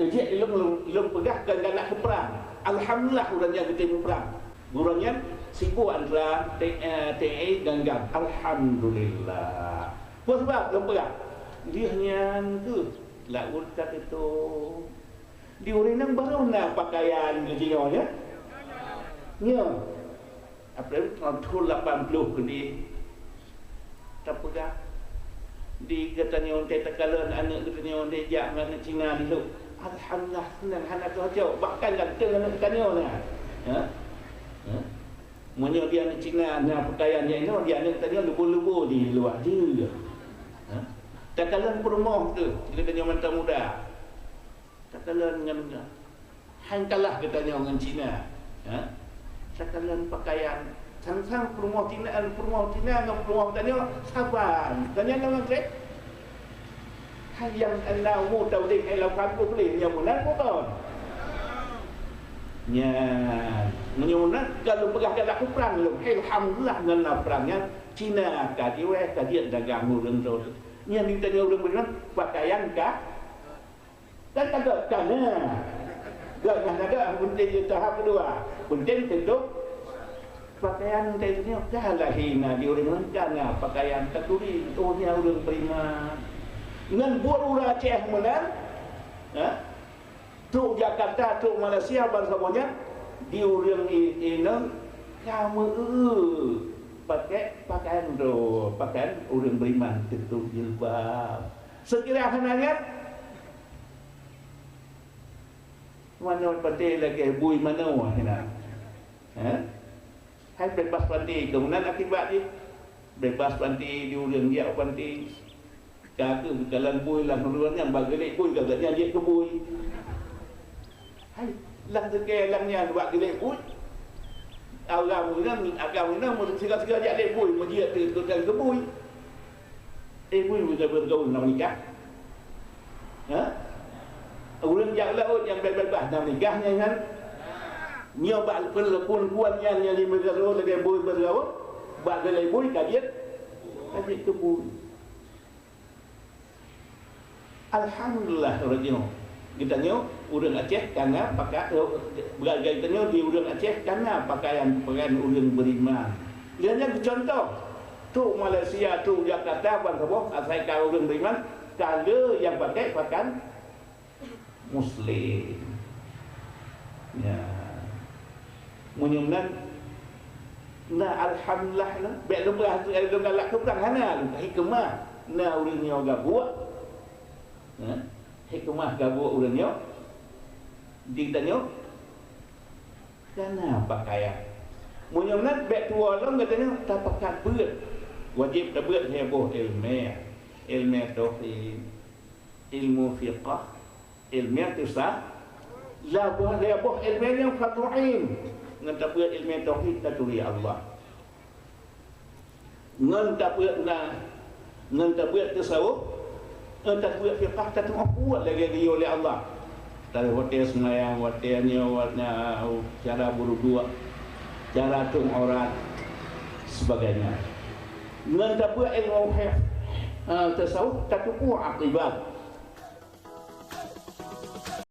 kerja ilmu pegahkan dan nak ke perang. Alhamdulillah orangnya kita perang. Orangnya sibuk antara TNA dan GAM. Alhamdulillah. Apa sebab belum perang? Dia hanya tu laut kata tu. Di orang yang baru nak pakaian kerja nya. Ya. Apa tahun 80 ke dia tak pegang. Di katanya orang tekalan anak katanya orang dejak anak Cina dulu. Alhamdulillah senang anak tu jauh bahkan ganteng anak katanya ni. Ha? Ha? Munyo dia anak Cina nak pakaian dia ini dia anak katanya lubu-lubu di luar je. Ha? Tekalan perumah tu katanya manta muda. Tekalan dengan hangkalah katanya orang Cina. Ha? Tekalan pakaian sang-sang perumah Cina dengan perumah katanya sabar. Katanya nama saya yang anda mau tahu dek kalau kamu boleh yang mana kau nya menyunan kalau pegah kada perang lu alhamdulillah dengan perangnya Cina kadiwe kadian dagang urang tu nya ditanya urang benar pakaian kah dan kada ada penting tahap kedua penting tentu pakaian tentunya kalah hina di orang kana pakaian terturi ohnya urang terima dengan buat orang Aceh menang, tu Jakarta, tu Malaysia bersamanya di orang ini kamu pakai pakaian do, pakaian orang beriman tentu jilbab. Sekiranya hendak mana pandai lagi bui mana hendak, hai bebas pandai kemudian akibat dia bebas pandai di orang dia pandai. Kata berjalan bui lah meluarnya bagi bui katanya dia ke bui. Hai, lang sekali langnya buat gelek bui. Agam ni mesti segala jadi bui, mesti dia terus ke bui. Bui bisa bergaul nak nikah. Ha? Orang yang laut yang bebas nak nikahnya kan. Nyoba pun kuatnya yang 5 tahun lagi bui bergaul. Buat gelek bui kajian ke bui. Alhamdulillah orangnya kita nyo urang Aceh karena pakai beragam kita di urang Aceh karena pakaian urang beriman. Dia yang contoh tu Malaysia tu Jakarta bangkabok asal kau urang beriman kalau yang pakai pakaian Muslim. Ya. Menyumnan nah alhamdulillah lah baik lepas tu ada galak ke perang hana hikmah nah urangnya gabuak hikmah gabuk urangnya ditanya kana pakaian munyonan bek tua long katanya tak pakai beut wajib tak beut heboh ilmu tauhid ilmu fiqh ilmu tisah la heboh ilmu yang fatuhin ngan tak beut ilmu tauhid taturi Allah ngan tak beut tasawuf tak buat fiqah tak tengok kuat lagi oleh Allah. Dari hotel semayang, hotelnya, cara berdua, cara tung orang, sebagainya. Dan tak buat ilmu tasawuf tak kuat akibat.